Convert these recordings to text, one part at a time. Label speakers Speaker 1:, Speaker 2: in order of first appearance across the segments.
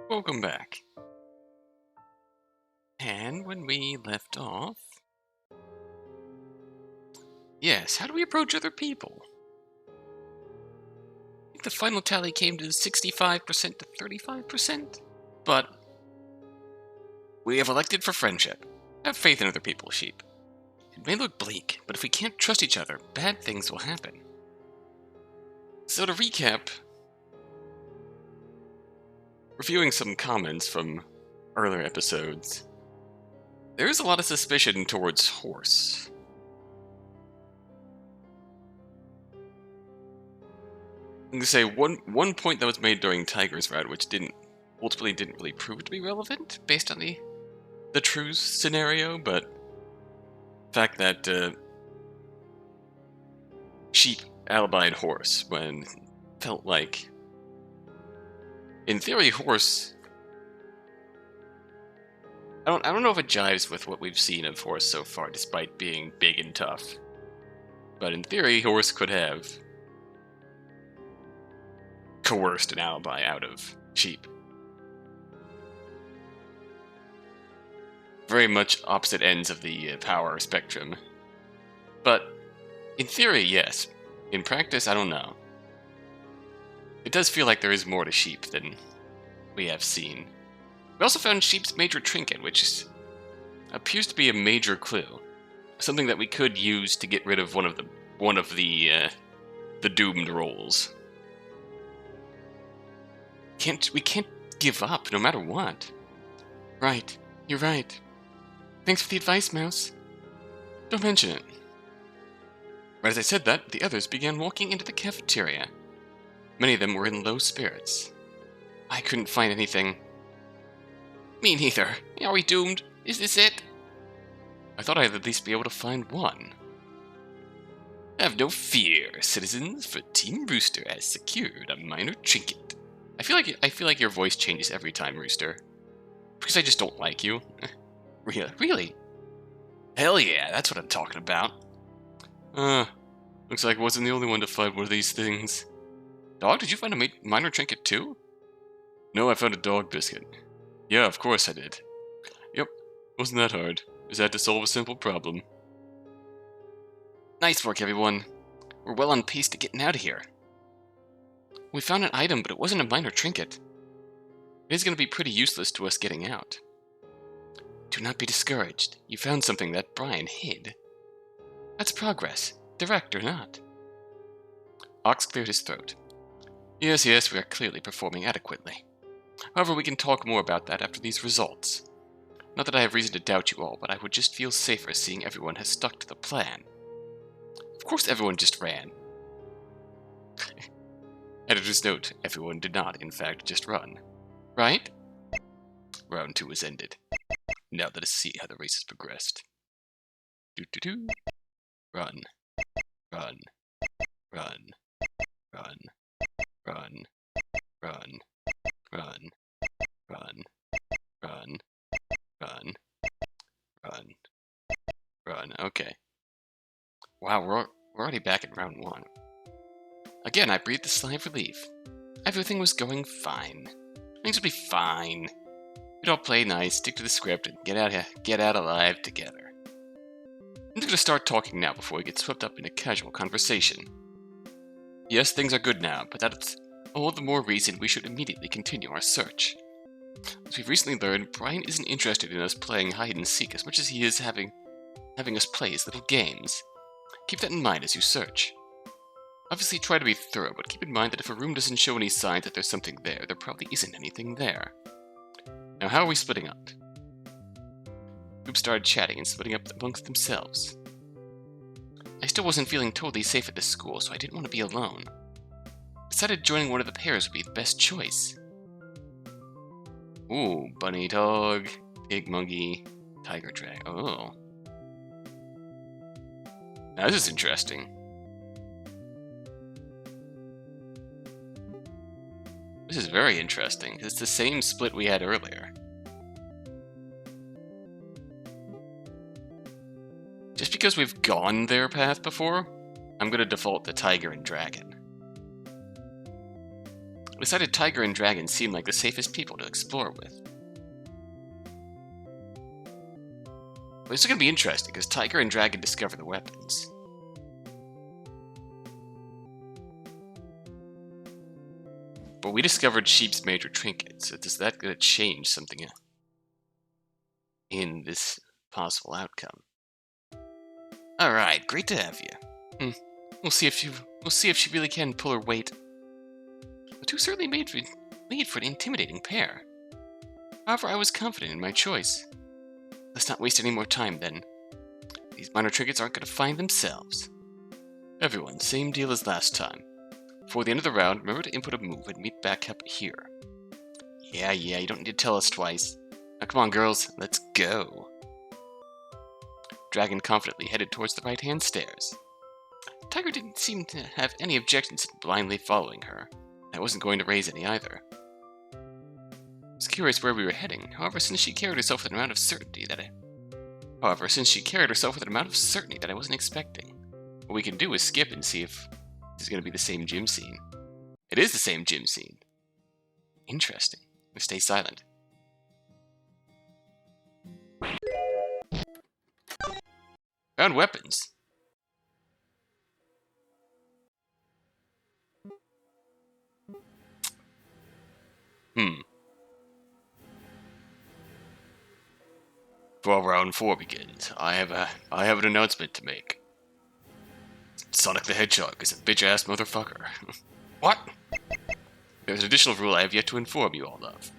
Speaker 1: Welcome back. And when we left off... Yes, how do we approach other people? I think the final tally came to 65% to 35%. But we have elected for friendship. Have faith in other people, sheep. It may look bleak, but if we can't trust each other, bad things will happen. So to recap, reviewing some comments from earlier episodes, there is a lot of suspicion towards Honse. I'm going to say one point that was made during Tiger's route, which ultimately didn't really prove to be relevant based on the truth scenario, but the fact that sheep alibied Honse when felt like, in theory, Honse. I don't know if it jives with what we've seen of Honse so far, despite being big and tough. But in theory, Honse could have coerced an alibi out of sheep. Very much opposite ends of the power spectrum. But in theory, yes. In practice, I don't know. It does feel like there is more to sheep than we have seen. We also found sheep's major trinket, which appears to be a major clue. Something that we could use to get rid of one of the doomed roles. We can't give up, no matter what. Right, you're right. Thanks for the advice, Mouse. Don't mention it. Right as I said that, the others began walking into the cafeteria. Many of them were in low spirits. I couldn't find anything. Me neither. Are we doomed? Is this it? I thought I'd at least be able to find one. Have no fear, citizens, for Team Rooster has secured a minor trinket. I feel like your voice changes every time, Rooster. Because I just don't like you. Really? Hell yeah, that's what I'm talking about. Looks like I wasn't the only one to find one of these things. Dog, did you find a minor trinket too? No, I found a dog biscuit. Yeah, of course I did. Yep, wasn't that hard. Just had to solve a simple problem. Nice work, everyone. We're well on pace to getting out of here. We found an item, but it wasn't a minor trinket. It is going to be pretty useless to us getting out. Do not be discouraged. You found something that Brian hid. That's progress, direct or not. Ox cleared his throat. Yes, we are clearly performing adequately. However, we can talk more about that after these results. Not that I have reason to doubt you all, but I would just feel safer seeing everyone has stuck to the plan. Of course everyone just ran. Editor's note, everyone did not, in fact, just run. Right? Round 2 is ended. Now let us see how the race has progressed. Do-do-do. Run. Run. Run. Run. Run. Run. Run. Run. Run. Run. Run. Run. Okay. Wow, we're already back at round 1. Again, I breathed a sigh of relief. Everything was going fine. Things would be fine. We'd all play nice, stick to the script, and get out alive together. I'm just gonna start talking now before we get swept up into casual conversation. Yes, things are good now, but that's all the more reason we should immediately continue our search. As we've recently learned, Brian isn't interested in us playing hide and seek as much as he is having us play his little games. Keep that in mind as you search. Obviously try to be thorough, but keep in mind that if a room doesn't show any signs that there's something there, there probably isn't anything there. Now how are we splitting up? The group started chatting and splitting up amongst themselves. I still wasn't feeling totally safe at this school, so I didn't want to be alone. Decided joining one of the pairs would be the best choice. Ooh, bunny dog, pig monkey, tiger drag. Oh. Now this is interesting. This is very interesting. It's the same split we had earlier. Just because we've gone their path before, I'm going to default to tiger and dragon. I decided Tiger and Dragon seemed like the safest people to explore with. But this is going to be interesting, because Tiger and Dragon discover the weapons. But we discovered Sheep's major trinket, so does that going to change something in this possible outcome? Alright, great to have you. We'll see if she really can pull her weight. The two certainly made for an intimidating pair. However, I was confident in my choice. Let's not waste any more time, then. These minor trinkets aren't going to find themselves. Everyone, same deal as last time. Before the end of the round, remember to input a move and meet back up here. Yeah, you don't need to tell us twice. Now come on, girls, let's go. Dragon confidently headed towards the right-hand stairs. Tiger didn't seem to have any objections to blindly following her. I wasn't going to raise any either. I was curious where we were heading. However, since she carried herself with an amount of certainty that I wasn't expecting, what we can do is skip and see if this is going to be the same gym scene. It is the same gym scene. Interesting. Let's stay silent. Found weapons. Before round 4 begins, I have an announcement to make. Sonic the Hedgehog is a bitch-ass motherfucker. What? There's an additional rule I have yet to inform you all of.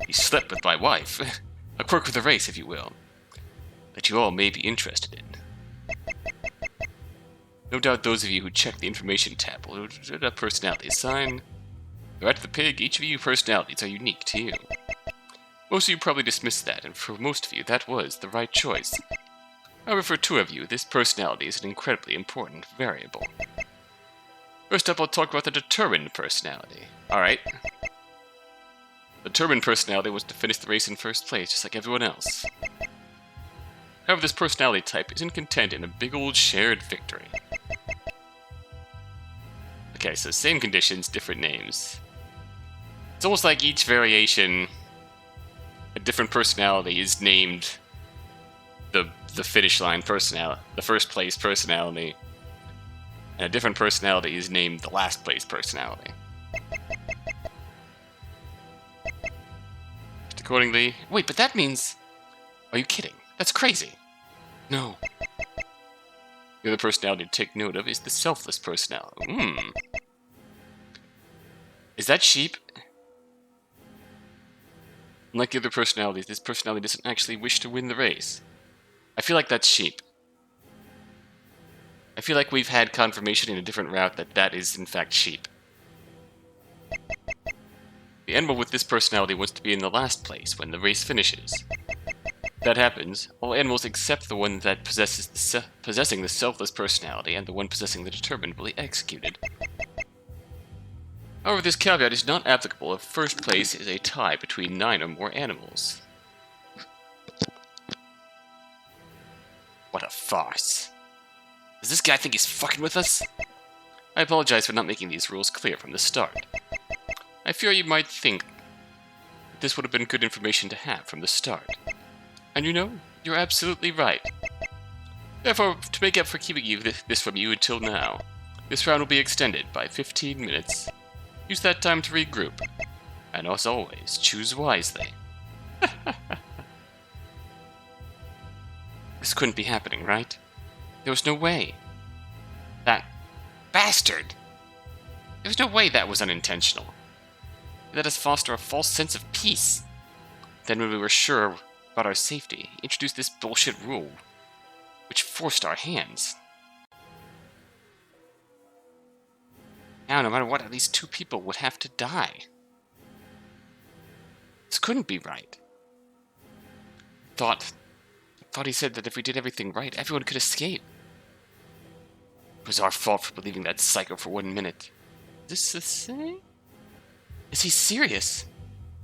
Speaker 1: He slept with my wife. A quirk of the race, if you will, that you all may be interested in. No doubt those of you who check the information tab will get a personality sign. Right to the pig, each of you personalities are unique to you. Most of you probably dismissed that, and for most of you, that was the right choice. However, for 2 of you, this personality is an incredibly important variable. First up, I'll talk about the determined personality. Alright. The determined personality was to finish the race in first place, just like everyone else. However, this personality type isn't content in a big old shared victory. Okay, so same conditions, different names. It's almost like each variation, a different personality is named the finish line personality, the first place personality, and a different personality is named the last place personality. Just accordingly, wait, but that means, are you kidding? That's crazy. No. The other personality to take note of is the selfless personality. Is that sheep? Unlike the other personalities, this personality doesn't actually wish to win the race. I feel like that's sheep. I feel like we've had confirmation in a different route that that is in fact sheep. The animal with this personality wants to be in the last place when the race finishes. If that happens, all animals except the one that possessing the selfless personality and the one possessing the determined will be executed. However, this caveat is not applicable if first place is a tie between 9 or more animals. What a farce. Does this guy think he's fucking with us? I apologize for not making these rules clear from the start. I fear you might think that this would have been good information to have from the start. And you know, you're absolutely right. Therefore, to make up for keeping this from you until now, this round will be extended by 15 minutes. Use that time to regroup. And as always, choose wisely. This couldn't be happening, right? There was no way. That bastard! There was no way that was unintentional. He let us foster a false sense of peace. Then when we were sure about our safety, he introduced this bullshit rule, which forced our hands. Now, no matter what, at least 2 people would have to die. This couldn't be right. Thought he said that if we did everything right, everyone could escape. It was our fault for believing that psycho for 1 minute. Is this the same? Is he serious?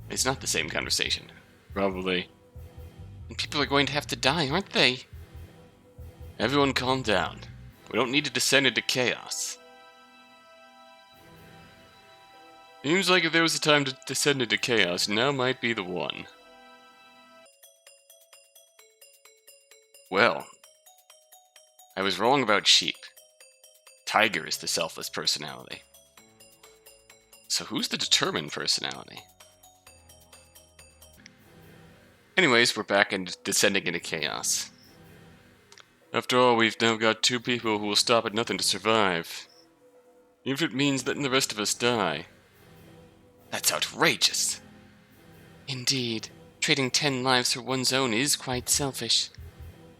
Speaker 1: It's not the same conversation. Probably. And people are going to have to die, aren't they? Everyone calm down. We don't need to descend into chaos. Seems like if there was a time to descend into chaos, now might be the one. Well, I was wrong about sheep. Tiger is the selfless personality. So who's the determined personality? Anyways, we're back and descending into chaos. After all, we've now got 2 people who will stop at nothing to survive. Even if it means letting the rest of us die. That's outrageous! Indeed. Trading 10 lives for one's own is quite selfish.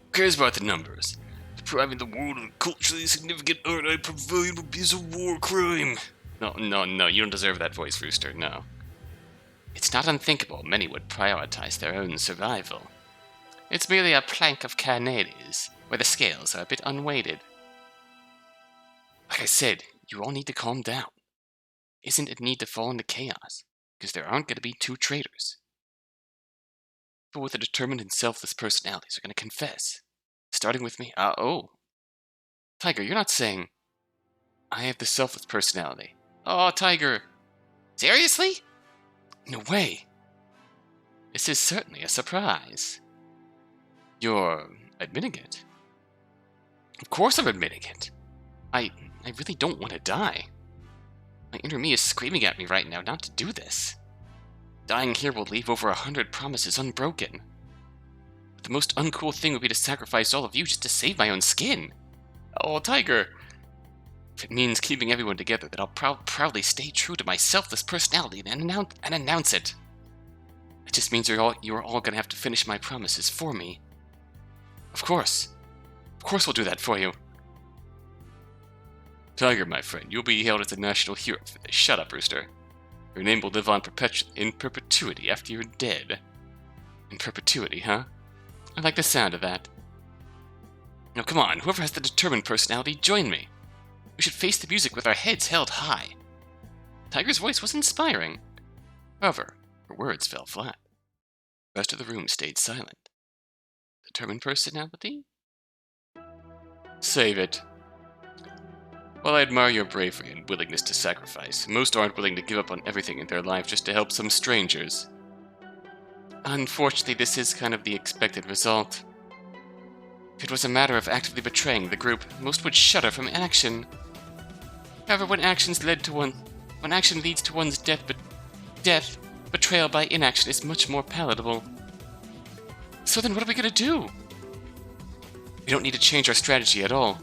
Speaker 1: Who cares about the numbers? Depriving the world of culturally significant art I provide would be a war crime. No, you don't deserve that voice, Rooster, no. It's not unthinkable many would prioritize their own survival. It's merely a plank of carnades, where the scales are a bit unweighted. Like I said, you all need to calm down. Isn't it need to fall into chaos, because there aren't going to be 2 traitors. People with a determined and selfless personalities are going to confess. Starting with me. Oh. Tiger, you're not saying I have the selfless personality. Oh, Tiger. Seriously? No way. This is certainly a surprise. You're admitting it. Of course I'm admitting it. I really don't want to die. My inner me is screaming at me right now not to do this. Dying here will leave over 100 promises unbroken. But the most uncool thing would be to sacrifice all of you just to save my own skin. Oh, Tiger. If it means keeping everyone together, then I'll proudly stay true to my selfless personality and announce it. It just means you're all gonna have to finish my promises for me. Of course we'll do that for you. Tiger, my friend, you'll be hailed as a national hero for this. Shut up, Rooster. Your name will live on in perpetuity after you're dead. In perpetuity, huh? I like the sound of that. Now come on, whoever has the determined personality, join me. We should face the music with our heads held high. Tiger's voice was inspiring. However, her words fell flat. The rest of the room stayed silent. Determined personality? Save it. While I admire your bravery and willingness to sacrifice, most aren't willing to give up on everything in their life just to help some strangers. Unfortunately, this is kind of the expected result. If it was a matter of actively betraying the group, most would shudder from action. However, when action leads to one's death, betrayal by inaction is much more palatable. So then what are we gonna do? We don't need to change our strategy at all.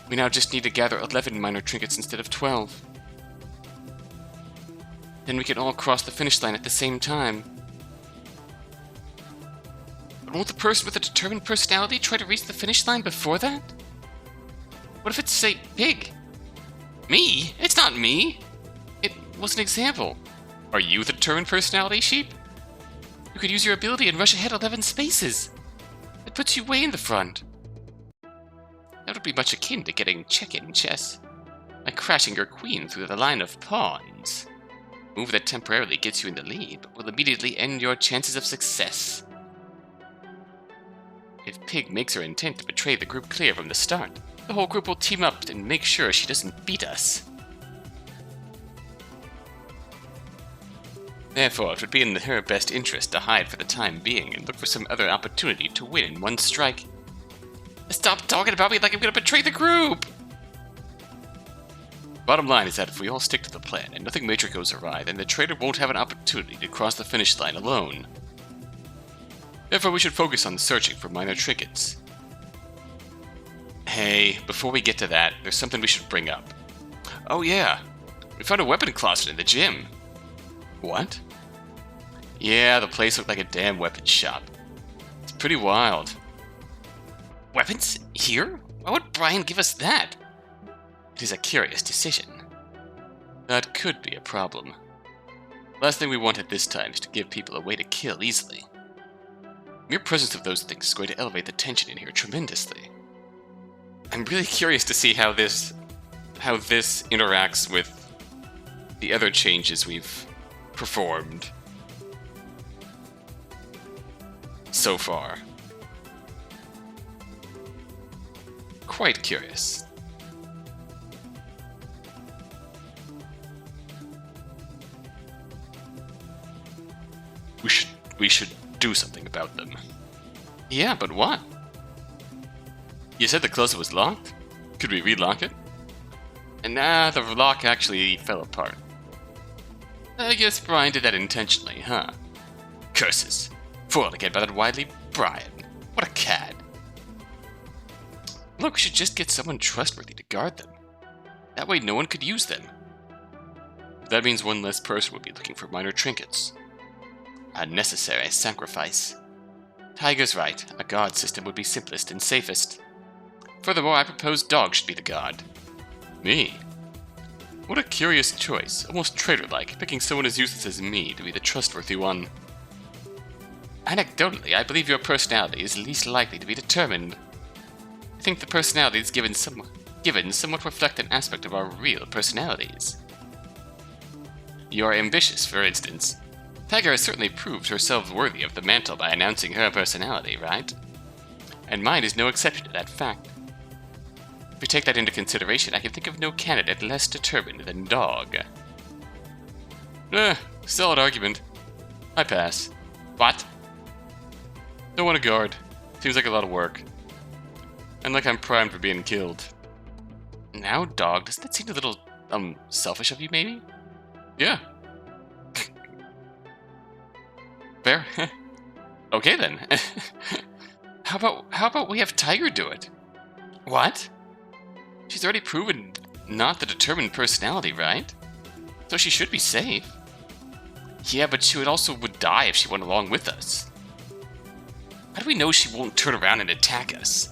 Speaker 1: We now just need to gather 11 minor trinkets instead of 12. Then we can all cross the finish line at the same time. But won't the person with a determined personality try to reach the finish line before that? What if it's, say, Pig? Me? It's not me! It was an example. Are you the determined personality, Sheep? You could use your ability and rush ahead 11 spaces. It puts you way in the front. That would be much akin to getting check-in chess, like crashing your queen through the line of pawns. A move that temporarily gets you in the lead, but will immediately end your chances of success. If Pig makes her intent to betray the group clear from the start, the whole group will team up and make sure she doesn't beat us. Therefore, it would be in her best interest to hide for the time being and look for some other opportunity to win in one strike. Stop talking about me like I'm gonna betray the group! Bottom line is that if we all stick to the plan and nothing major goes awry, then the traitor won't have an opportunity to cross the finish line alone. Therefore, we should focus on searching for minor trinkets. Hey, before we get to that, there's something we should bring up. Oh yeah, we found a weapon closet in the gym. What? Yeah, the place looked like a damn weapons shop. It's pretty wild. Weapons? Here? Why would Brian give us that? It is a curious decision. That could be a problem. Last thing we want at this time is to give people a way to kill easily. Mere presence of those things is going to elevate the tension in here tremendously. I'm really curious to see how this interacts with the other changes we've performed so far. Quite curious. we should do something about them. Yeah, but what? You said the closet was locked? Could we relock it? And the lock actually fell apart. I guess Brian did that intentionally, huh? Curses. Foiled again by that wily Brian. What a cad. Look, we should just get someone trustworthy to guard them. That way no one could use them. That means one less person would be looking for minor trinkets. A necessary sacrifice. Tiger's right. A guard system would be simplest and safest. Furthermore, I propose Dog should be the guard. Me? What a curious choice. Almost traitor-like, picking someone as useless as me to be the trustworthy one. Anecdotally, I believe your personality is least likely to be determined. I think the personalities given somewhat reflect an aspect of our real personalities. You are ambitious, for instance. Tiger has certainly proved herself worthy of the mantle by announcing her personality, right? And mine is no exception to that fact. If we take that into consideration, I can think of no candidate less determined than Dog. Solid argument. I pass. What? Don't want to guard. Seems like a lot of work. And like I'm primed for being killed. Now, Dog, doesn't that seem a little, selfish of you, maybe? Yeah. Fair. Okay, then. How about we have Tiger do it? What? She's already proven not the determined personality, right? So she should be safe. Yeah, but she would die if she went along with us. How do we know she won't turn around and attack us?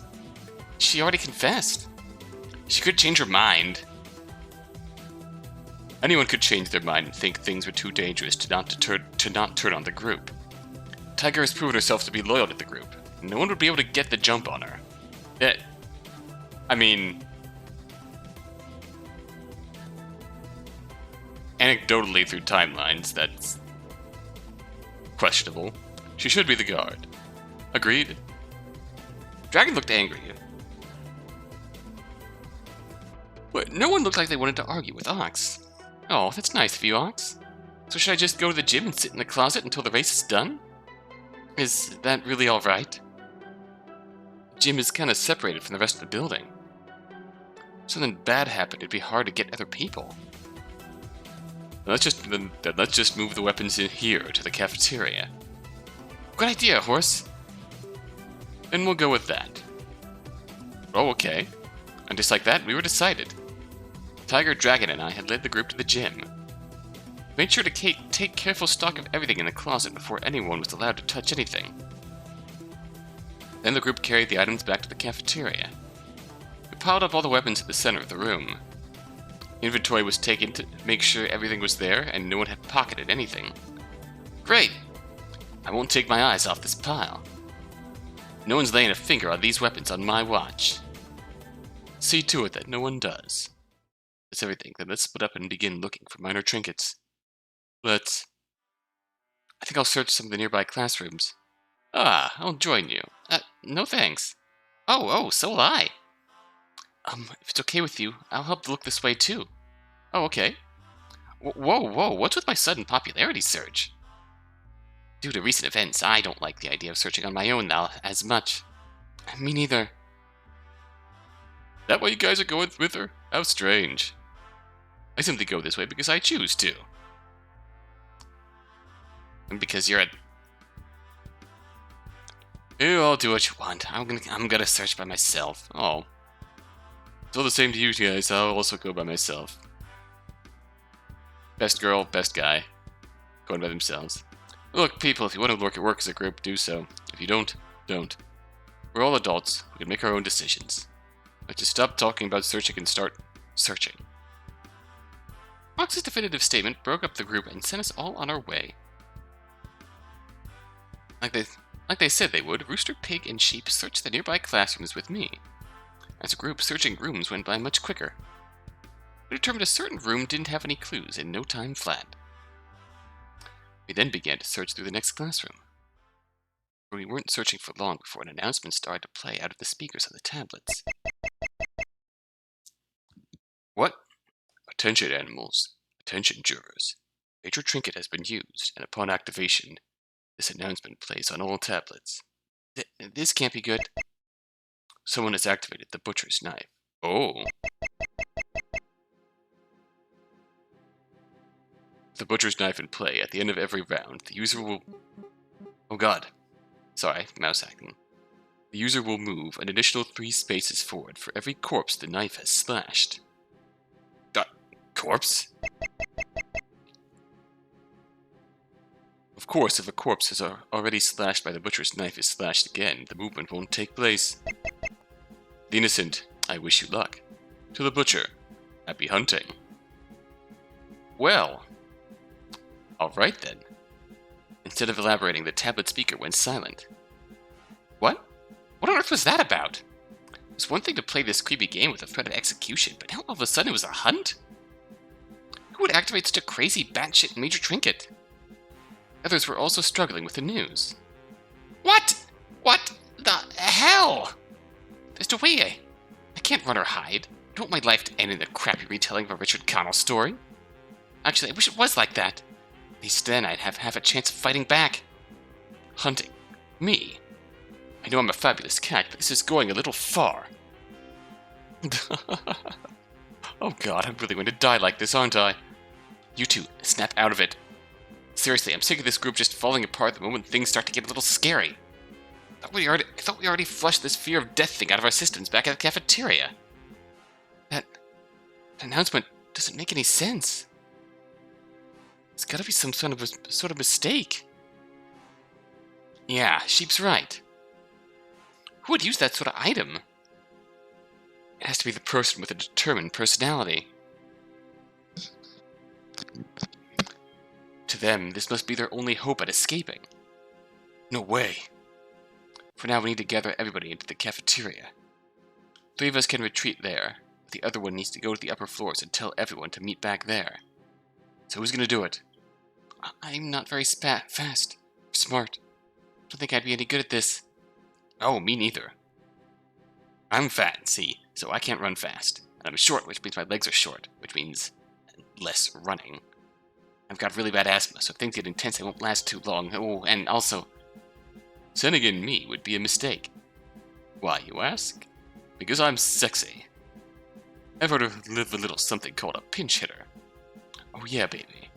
Speaker 1: She already confessed. She could change her mind. Anyone could change their mind and think things were too dangerous to not turn on the group. Tiger has proven herself to be loyal to the group. No one would be able to get the jump on her. Anecdotally through timelines, that's questionable. She should be the guard. Agreed. Dragon looked angry. But no one looked like they wanted to argue with Ox. Oh, that's nice of you, Ox. So should I just go to the gym and sit in the closet until the race is done? Is that really alright? The gym is kind of separated from the rest of the building. If something bad happened, it'd be hard to get other people. Let's just move the weapons in here to the cafeteria. Good idea, Horse. Then we'll go with that. Oh, okay. And just like that, we were decided. Tiger, Dragon, and I had led the group to the gym. Made sure to take careful stock of everything in the closet before anyone was allowed to touch anything. Then the group carried the items back to the cafeteria. We piled up all the weapons at the center of the room. Inventory was taken to make sure everything was there and no one had pocketed anything. Great! I won't take my eyes off this pile. No one's laying a finger on these weapons on my watch. See to it that no one does. That's everything. Then let's split up and begin looking for minor trinkets. I think I'll search some of the nearby classrooms. I'll join you. No thanks. Oh, so will I. If it's okay with you, I'll help look this way too. Oh, okay. Whoa, what's with my sudden popularity surge? Due to recent events, I don't like the idea of searching on my own now as much. Me neither. That why you guys are going with her? How strange. I simply go this way because I choose to. And because you're I'll do what you want. I'm gonna search by myself. Oh. It's all the same to you guys, I'll also go by myself. Best girl, best guy. Going by themselves. Look, people, if you want to work as a group, do so. If you don't, don't. We're all adults. We can make our own decisions. Let's just stop talking about searching and start searching. Fox's definitive statement broke up the group and sent us all on our way. Like they said they would, Rooster, Pig, and Sheep searched the nearby classrooms with me. As a group, searching rooms went by much quicker. We determined a certain room didn't have any clues in no time flat. We then began to search through the next classroom. But we weren't searching for long before an announcement started to play out of the speakers on the tablets. What? Attention, animals. Attention, jurors. Major trinket has been used, and upon activation, This announcement plays on all tablets. This can't be good. Someone has activated the butcher's knife. Oh. The butcher's knife in play at the end of every round, the user will... Oh god. Sorry, mouse acting. The user will move an additional 3 spaces forward for every corpse the knife has slashed. Corpse? Of course, if a corpse is already slashed by the butcher's knife is slashed again, the movement won't take place. The innocent, I wish you luck. To the butcher, happy hunting. Well, alright then. Instead of elaborating, the tablet speaker went silent. What? What on earth was that about? It was one thing to play this creepy game with a threat of execution, but now all of a sudden it was a hunt? Who would activate such a crazy, batshit major trinket? Others were also struggling with the news. What? What the hell? There's no way I can't run or hide. I don't want my life to end in a crappy retelling of a Richard Connell story. Actually, I wish it was like that. At least then I'd have a chance of fighting back. Hunting. Me. I know I'm a fabulous cat, but this is going a little far. Oh god, I'm really going to die like this, aren't I? You two, snap out of it. Seriously, I'm sick of this group just falling apart the moment things start to get a little scary. I thought we already flushed this fear of death thing out of our systems back at the cafeteria. That announcement doesn't make any sense. It's gotta be some sort of mistake. Yeah, Sheep's right. Who would use that sort of item? It has to be the person with a determined personality. To them, this must be their only hope at escaping. No way. For now, we need to gather everybody into the cafeteria. 3 of us can retreat there. The other one needs to go to the upper floors and tell everyone to meet back there. So who's gonna do it? I'm not very fast. Smart. Don't think I'd be any good at this. Oh, me neither. I'm fat, see, so I can't run fast. And I'm short, which means my legs are short, which means less running. I've got really bad asthma, so if things get intense, they won't last too long. Oh, and also, sending in me would be a mistake. Why, you ask? Because I'm sexy. I've heard of a little something called a pinch hitter. Oh yeah, baby.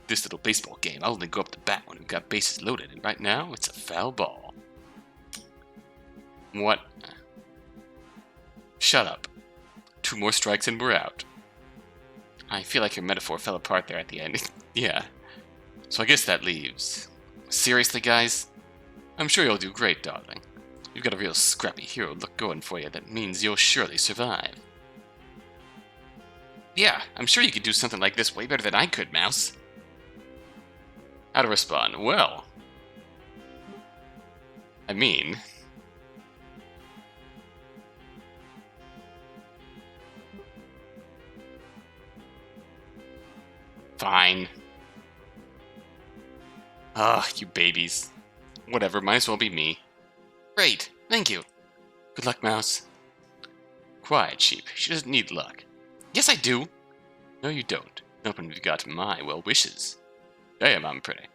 Speaker 1: This little baseball game, I'll only go up to bat when we've got bases loaded, and right now, it's a foul ball. What? Shut up. 2 more strikes and we're out. I feel like your metaphor fell apart there at the end. Yeah. So I guess that leaves... Seriously, guys? I'm sure you'll do great, darling. You've got a real scrappy hero look going for you that means you'll surely survive. Yeah, I'm sure you could do something like this way better than I could, Mouse. How to respond? Well... I mean... Fine. Ah, you babies. Whatever, might as well be me. Great, thank you. Good luck, Mouse. Quiet, Sheep. She doesn't need luck. Yes, I do. No, you don't. Not when you've got my well wishes. Damn, I'm pretty.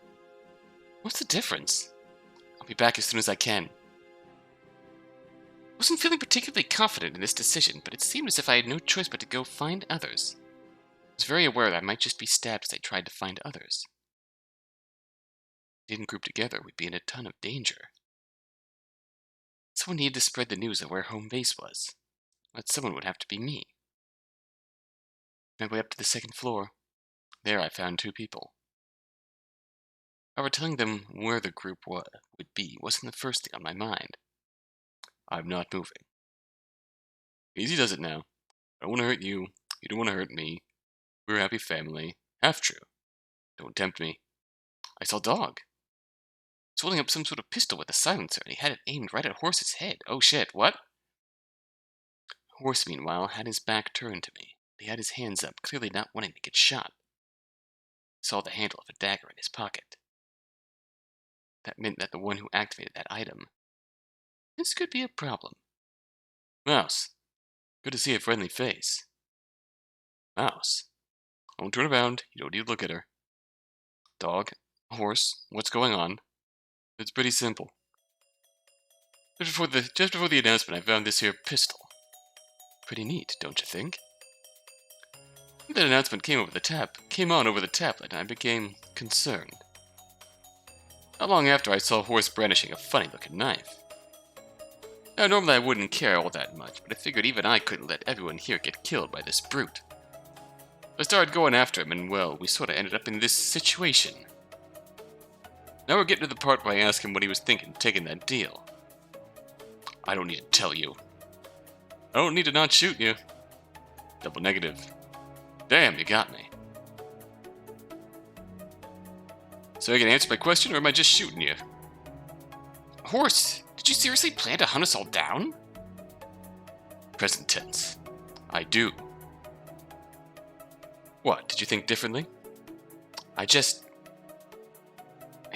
Speaker 1: What's the difference? I'll be back as soon as I can. I wasn't feeling particularly confident in this decision, but it seemed as if I had no choice but to go find others. I was very aware that I might just be stabbed as I tried to find others. If we didn't group together, we'd be in a ton of danger. Someone needed to spread the news of where home base was. That someone would have to be me. My way up to the 2nd floor. There I found 2 people. However, telling them where the group would be wasn't the first thing on my mind. I'm not moving. Easy does it now. I don't want to hurt you. You don't want to hurt me. We're a happy family. Half true. Don't tempt me. I saw Dog. He's holding up some sort of pistol with a silencer, and he had it aimed right at Horse's head. Oh shit, what? Horse, meanwhile, had his back turned to me. He had his hands up, clearly not wanting to get shot. I saw the handle of a dagger in his pocket. That meant that the one who activated that item. This could be a problem. Mouse. Good to see a friendly face. Mouse. Don't turn around. You don't need to look at her. Dog. Horse, what's going on? It's pretty simple. Just before the announcement, I found this here pistol. Pretty neat, don't you think? That announcement came on over the tablet, and I became concerned. Not long after, I saw Horse brandishing a funny-looking knife. Now, normally I wouldn't care all that much, but I figured even I couldn't let everyone here get killed by this brute. I started going after him, and well, we sort of ended up in this situation. Now we're getting to the part where I ask him what he was thinking taking that deal. I don't need to tell you. I don't need to not shoot you. Double negative. Damn, you got me. So you can answer my question, or am I just shooting you? Horse, did you seriously plan to hunt us all down? Present tense. I do. What, did you think differently? I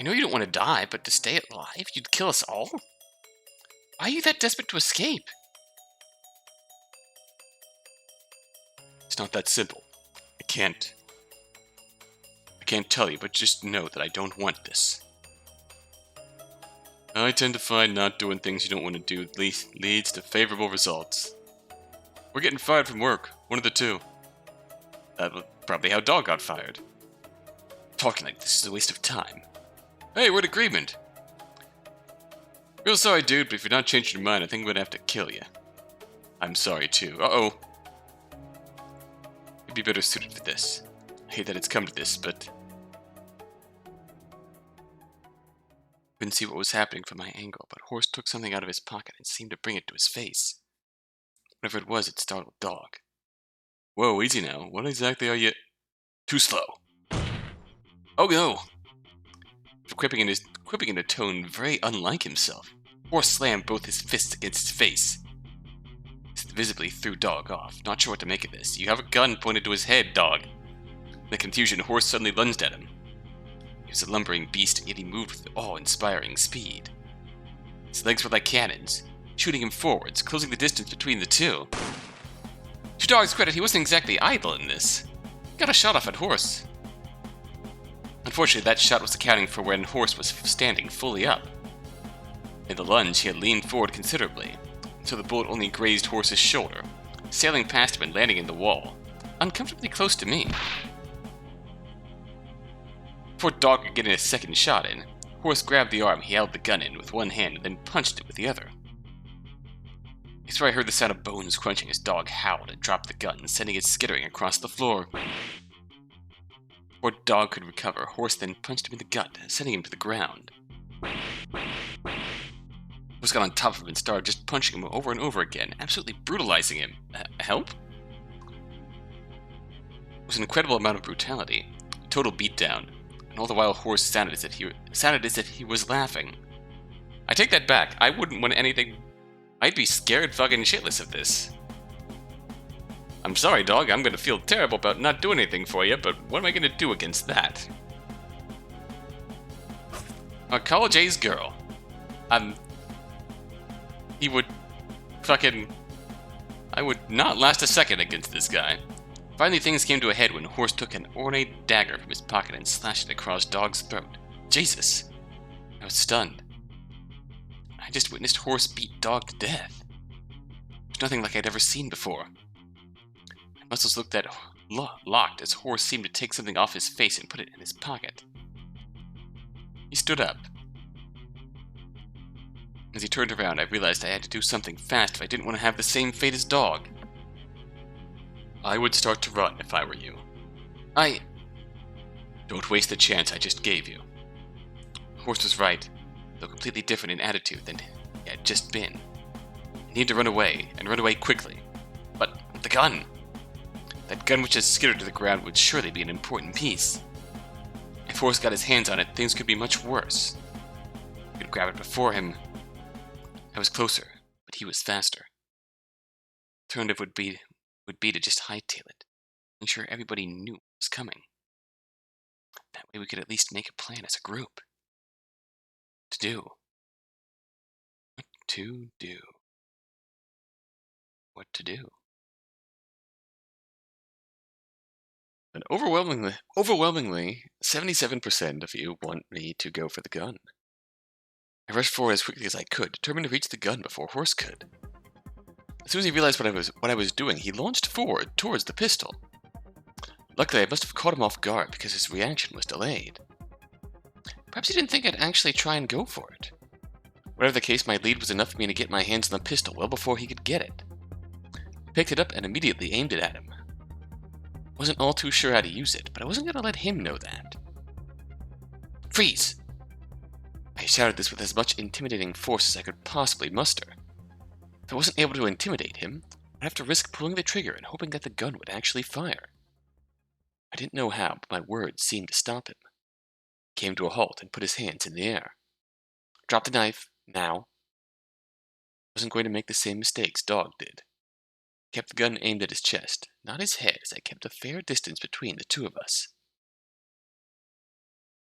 Speaker 1: know you don't want to die, but to stay alive, you'd kill us all? Why are you that desperate to escape? It's not that simple. I can't tell you, but just know that I don't want this. I tend to find not doing things you don't want to do leads to favorable results. We're getting fired from work, one of the two. That was probably how Dog got fired. Talking like this is a waste of time. Hey, we're in agreement. Real sorry, dude, but if you're not changing your mind, I think I'm gonna have to kill you. I'm sorry, too. Uh-oh. You'd be better suited for this. I hate that it's come to this, but... Couldn't see what was happening from my angle, but Horse took something out of his pocket and seemed to bring it to his face. Whatever it was, it startled Dog. Whoa, easy now. What exactly are you... Too slow. Oh no! Quipping in a tone very unlike himself, Horse slammed both his fists against his face. This visibly threw Dog off. Not sure what to make of this. You have a gun pointed to his head, Dog. In the confusion, Horse suddenly lunged at him. He was a lumbering beast, yet he moved with awe-inspiring speed. His legs were like cannons, shooting him forwards, closing the distance between the two. To Dog's credit, he wasn't exactly idle in this. He got a shot off at Horse. Unfortunately, that shot was accounting for when Horse was standing fully up. In the lunge, he had leaned forward considerably, so the bullet only grazed Horse's shoulder, sailing past him and landing in the wall, uncomfortably close to me. Before Dog could get a second shot in, Horse grabbed the arm he held the gun in with one hand and then punched it with the other. I swear I heard the sound of bones crunching as Dog howled and dropped the gun, sending it skittering across the floor. Before Dog could recover, Horse then punched him in the gut, sending him to the ground. Horse got on top of him and started just punching him over and over again, absolutely brutalizing him. Help? It was an incredible amount of brutality, a total beatdown, and all the while Horse sounded as if he was laughing. I take that back. I wouldn't want anything... I'd be scared fucking shitless of this. I'm sorry, Dog, I'm gonna feel terrible about not doing anything for you, but what am I gonna do against that? A college-age girl. He would fucking... I would not last a second against this guy. Finally, things came to a head when Horse took an ornate dagger from his pocket and slashed it across Dog's throat. Jesus! I was stunned. I just witnessed Horse beat Dog to death. There's nothing like I'd ever seen before. My muscles looked locked as Horse seemed to take something off his face and put it in his pocket. He stood up. As he turned around, I realized I had to do something fast if I didn't want to have the same fate as Dog. I would start to run if I were you. Don't waste the chance I just gave you. Horse was right, though completely different in attitude than he had just been. I need to run away, and run away quickly. But the gun! That gun which has skittered to the ground would surely be an important piece. If Horse got his hands on it, things could be much worse. I could grab it before him. I was closer, but he was faster. The alternative would be to just hightail it, make sure everybody knew it was coming. That way we could at least make a plan as a group. What to do. What to do. And overwhelmingly, 77% of you want me to go for the gun. I rushed forward as quickly as I could, determined to reach the gun before Horse could. As soon as he realized what I was doing, he launched forward towards the pistol. Luckily, I must have caught him off guard because his reaction was delayed. Perhaps he didn't think I'd actually try and go for it. Whatever the case, my lead was enough for me to get my hands on the pistol well before he could get it. I picked it up and immediately aimed it at him. Wasn't all too sure how to use it, but I wasn't going to let him know that. Freeze! I shouted this with as much intimidating force as I could possibly muster. If I wasn't able to intimidate him, I'd have to risk pulling the trigger and hoping that the gun would actually fire. I didn't know how, but my words seemed to stop him. He came to a halt and put his hands in the air. Drop the knife, now. I wasn't going to make the same mistakes Dog did. I kept the gun aimed at his chest, not his head, as I kept a fair distance between the two of us.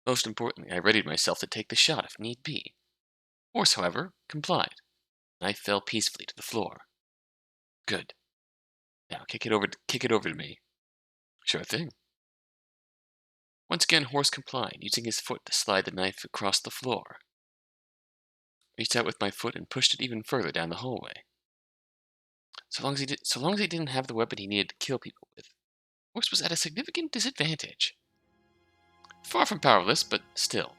Speaker 1: Most importantly, I readied myself to take the shot if need be. Horse, however, complied. The knife fell peacefully to the floor. Good. Now kick it over to me. Sure thing. Once again, Horse complied, using his foot to slide the knife across the floor. I reached out with my foot and pushed it even further down the hallway. So long as he didn't have the weapon he needed to kill people with, Horse was at a significant disadvantage. Far from powerless, but still.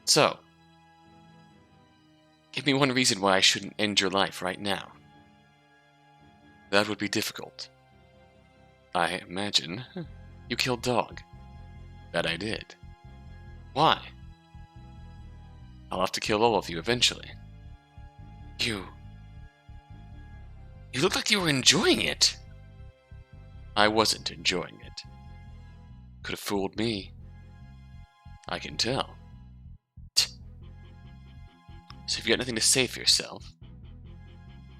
Speaker 1: So, give me one reason why I shouldn't end your life right now. That would be difficult. I imagine you killed Dog. That I did. Why? I'll have to kill all of you eventually. You looked like you were enjoying it. I wasn't enjoying it. Could have fooled me. I can tell. So if you got nothing to say for yourself,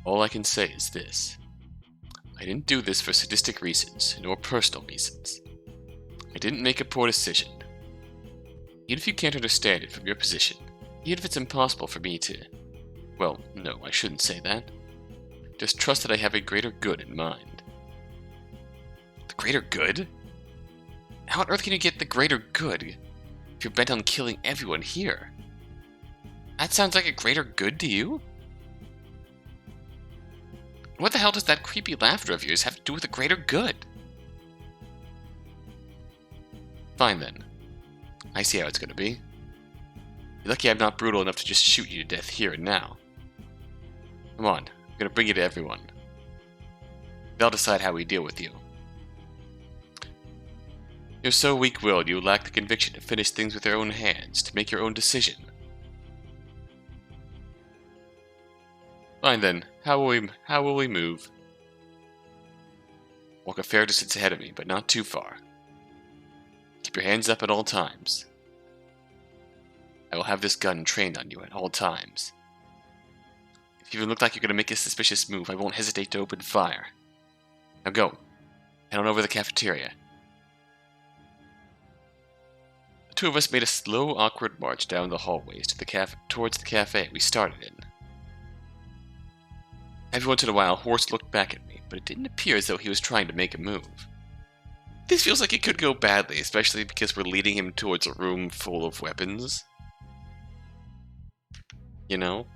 Speaker 1: all I can say is this. I didn't do this for sadistic reasons, nor personal reasons. I didn't make a poor decision. Even if you can't understand it from your position, even if it's impossible for me to... Well, no, I shouldn't say that. Just trust that I have a greater good in mind. The greater good? How on earth can you get the greater good if you're bent on killing everyone here? That sounds like a greater good to you? What the hell does that creepy laughter of yours have to do with a greater good? Fine then. I see how it's going to be. You're lucky I'm not brutal enough to just shoot you to death here and now. Come on, I'm going to bring you to everyone. They'll decide how we deal with you. You're so weak-willed you lack the conviction to finish things with your own hands, to make your own decision. Fine then, how will we move? Walk a fair distance ahead of me, but not too far. Keep your hands up at all times. I will have this gun trained on you at all times. If you even look like you're going to make a suspicious move, I won't hesitate to open fire. Now go. Head on over to the cafeteria. The two of us made a slow, awkward march down the hallways to towards the cafe we started in. Every once in a while, Horse looked back at me, but it didn't appear as though he was trying to make a move. This feels like it could go badly, especially because we're leading him towards a room full of weapons. You know?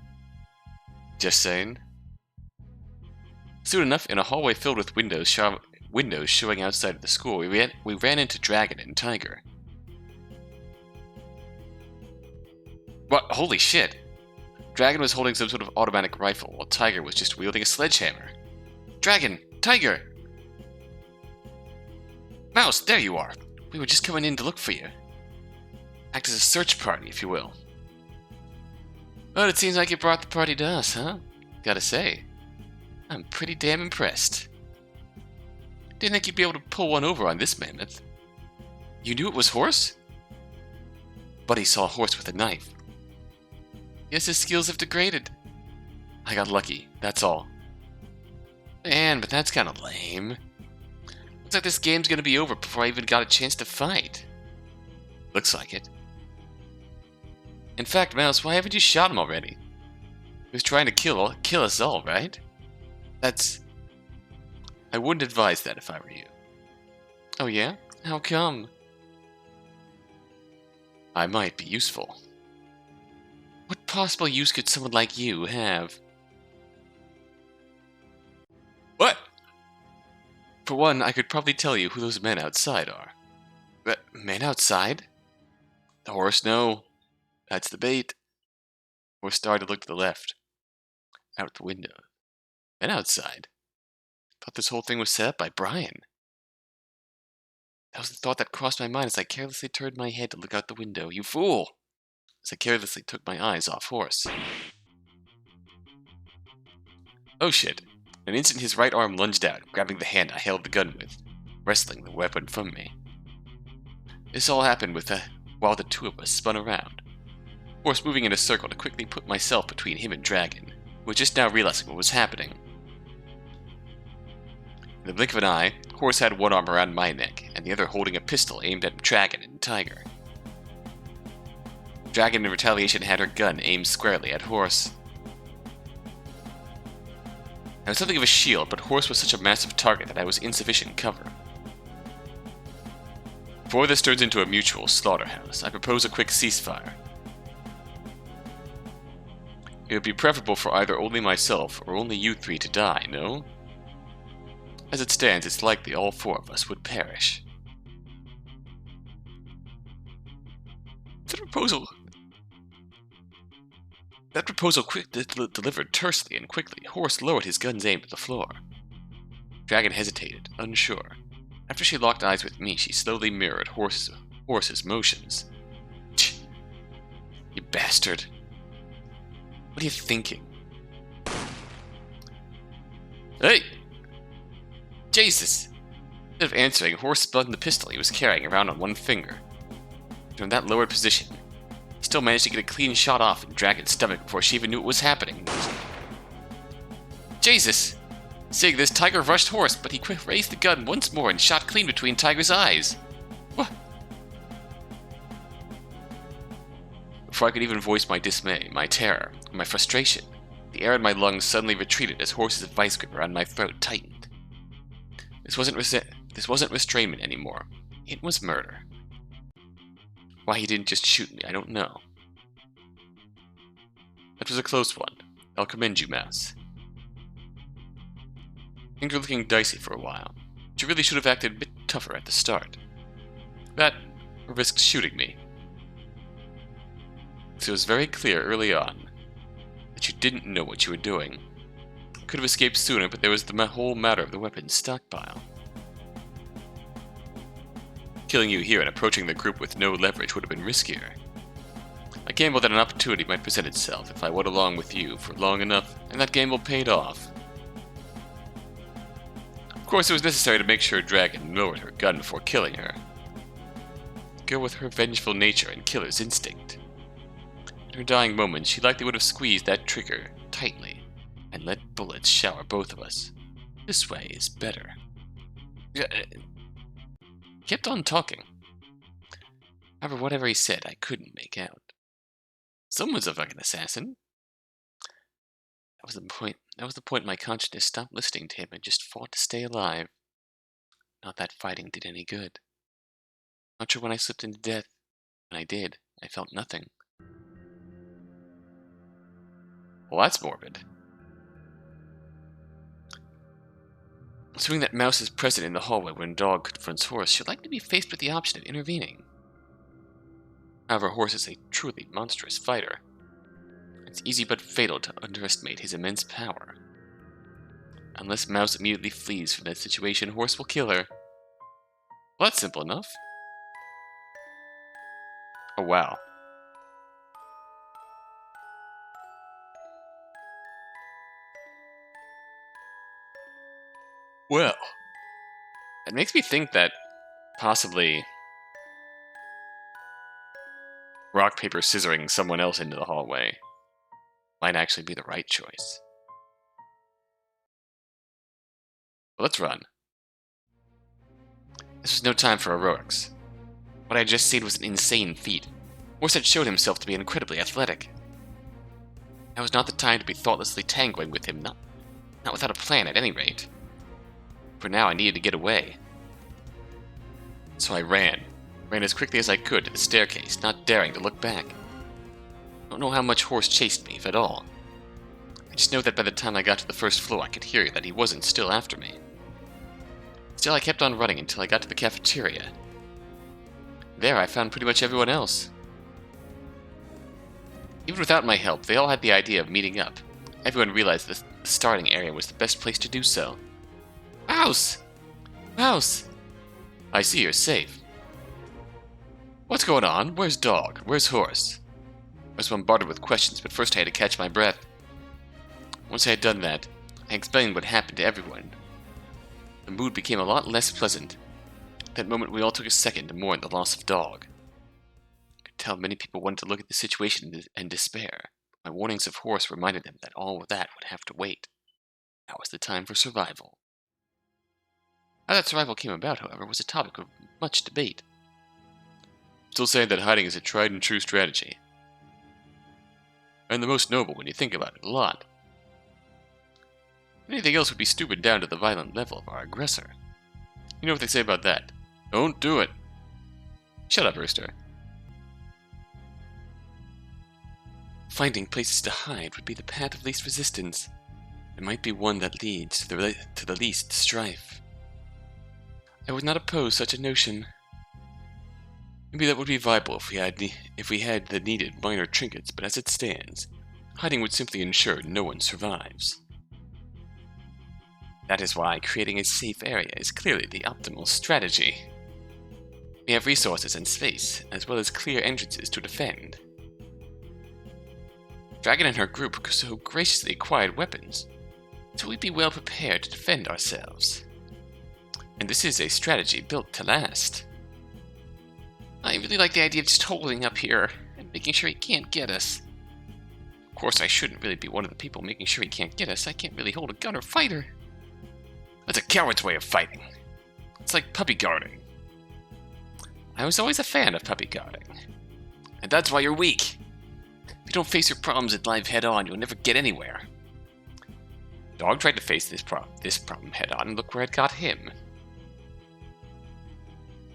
Speaker 1: Just saying. Soon enough, in a hallway filled with windows showing outside of the school, we ran into Dragon and Tiger. What? Holy shit! Dragon was holding some sort of automatic rifle, while Tiger was just wielding a sledgehammer. Dragon! Tiger! Mouse, there you are! We were just coming in to look for you. Act as a search party, if you will. Well, it seems like you brought the party to us, huh? Gotta say, I'm pretty damn impressed. Didn't think you'd be able to pull one over on this mammoth. You knew it was Horse? Buddy saw Horse with a knife. Guess his skills have degraded. I got lucky, that's all. Man, but that's kinda lame. Looks like this game's gonna be over before I even got a chance to fight. Looks like it. In fact, Mouse, why haven't you shot him already? He was trying to kill us all, right? I wouldn't advise that if I were you. Oh yeah? How come? I might be useful. What possible use could someone like you have? What? For one, I could probably tell you who those men outside are. But men outside? The horse, no. That's the bait. Horse started to look to the left. Out the window. Men outside? Thought this whole thing was set up by Brian. That was the thought that crossed my mind as I carelessly turned my head to look out the window. You fool! As I carelessly took my eyes off Horse. Oh shit. In an instant his right arm lunged out, grabbing the hand I held the gun with, wresting the weapon from me. This all happened while the two of us spun around. Horse moving in a circle to quickly put myself between him and Dragon, who was just now realizing what was happening. In the blink of an eye, Horse had one arm around my neck, and the other holding a pistol aimed at Dragon and Tiger. Dragon in retaliation had her gun aimed squarely at Horse. I was something of a shield, but Horse was such a massive target that I was insufficient cover. Before this turns into a mutual slaughterhouse, I propose a quick ceasefire. It would be preferable for either only myself or only you three to die, no? As it stands, it's likely all four of us would perish. That proposal delivered tersely and quickly. Horse lowered his gun's aim to the floor. Dragon hesitated, unsure. After she locked eyes with me, she slowly mirrored Horse's motions. You bastard. What are you thinking? Hey! Jesus! Instead of answering, Horse spun the pistol he was carrying around on one finger. From that lowered position, he still managed to get a clean shot off in Dragon's stomach before she even knew what was happening. Jesus! Seeing this, Tiger rushed Horse, but he raised the gun once more and shot clean between Tiger's eyes. What? Before I could even voice my dismay, my terror, or my frustration, the air in my lungs suddenly retreated as Horse's vice grip around my throat tightened. This wasn't restrainment anymore. It was murder. Why he didn't just shoot me, I don't know. That was a close one. I'll commend you, Mouse. Things were looking dicey for a while. But you really should have acted a bit tougher at the start. That risked shooting me. So it was very clear early on that you didn't know what you were doing. Could have escaped sooner, but there was the whole matter of the weapons stockpile. Killing you here and approaching the group with no leverage would have been riskier. I gambled that an opportunity might present itself if I went along with you for long enough, and that gamble paid off. Of course, it was necessary to make sure Dragon lowered her gun before killing her. A girl with her vengeful nature and killer's instinct. In her dying moments, she likely would have squeezed that trigger tightly and let bullets shower both of us. This way is better. Kept on talking. However, whatever he said, I couldn't make out. Someone's a fucking assassin. That was the point. That was the point my consciousness stopped listening to him and just fought to stay alive. Not that fighting did any good. Not sure when I slipped into death. When I did, I felt nothing. Well, that's morbid. Assuming that Mouse is present in the hallway when Dog confronts Horse, she'll likely be faced with the option of intervening. However, Horse is a truly monstrous fighter. It's easy but fatal to underestimate his immense power. Unless Mouse immediately flees from that situation, Horse will kill her. Well, that's simple enough. Oh, wow. Well, it makes me think that possibly rock, paper, scissoring someone else into the hallway might actually be the right choice. Well, let's run. This was no time for heroics. What I had just seen was an insane feat. Horse had showed himself to be incredibly athletic. Now was not the time to be thoughtlessly tangling with him, not without a plan at any rate. For now I needed to get away. So I ran. Ran as quickly as I could to the staircase, not daring to look back. I don't know how much Honse chased me, if at all. I just know that by the time I got to the first floor, I could hear that he wasn't still after me. Still, I kept on running until I got to the cafeteria. There, I found pretty much everyone else. Even without my help, they all had the idea of meeting up. Everyone realized the starting area was the best place to do so. Mouse! Mouse! I see you're safe. What's going on? Where's Dog? Where's Honse? I was bombarded with questions, but first I had to catch my breath. Once I had done that, I explained what happened to everyone. The mood became a lot less pleasant. At that moment, we all took a second to mourn the loss of Dog. I could tell many people wanted to look at the situation in despair. My warnings of Honse reminded them that all of that would have to wait. Now was the time for survival. How that survival came about, however, was a topic of much debate. Still saying that hiding is a tried and true strategy. And the most noble when you think about it a lot. Anything else would be stupid down to the violent level of our aggressor. You know what they say about that? Don't do it. Shut up, Rooster. Finding places to hide would be the path of least resistance. It might be one that leads to the least strife. I would not oppose such a notion. Maybe that would be viable if we had the needed minor trinkets, but as it stands, hiding would simply ensure no one survives. That is why creating a safe area is clearly the optimal strategy. We have resources and space, as well as clear entrances to defend. Dragon and her group so graciously acquired weapons, so we'd be well prepared to defend ourselves. And this is a strategy built to last. I really like the idea of just holding up here and making sure he can't get us. Of course, I shouldn't really be one of the people making sure he can't get us. I can't really hold a gun or fight her. That's a coward's way of fighting. It's like puppy guarding. I was always a fan of puppy guarding. And that's why you're weak. If you don't face your problems in life head on, you'll never get anywhere. Dog tried to face this problem head on, and look where it got him.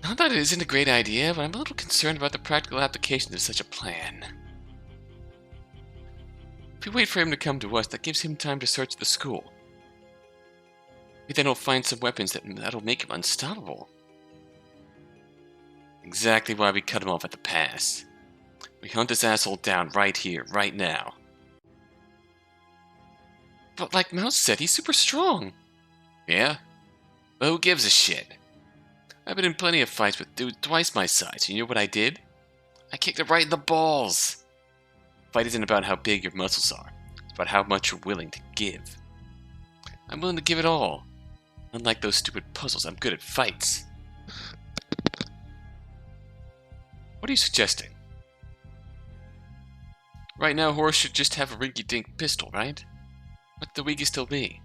Speaker 1: Not that it isn't a great idea, but I'm a little concerned about the practical application of such a plan. If we wait for him to come to us, that gives him time to search the school. Maybe then he'll find some weapons that'll make him unstoppable. Exactly why we cut him off at the pass. We hunt this asshole down right here, right now. But like Mouse said, he's super strong. Yeah? Well, who gives a shit? I've been in plenty of fights with dudes twice my size. You know what I did? I kicked it right in the balls. Fight isn't about how big your muscles are. It's about how much you're willing to give. I'm willing to give it all. Unlike those stupid puzzles, I'm good at fights. What are you suggesting? Right now, Honse should just have a rinky-dink pistol, right? What's the weakest he'll be?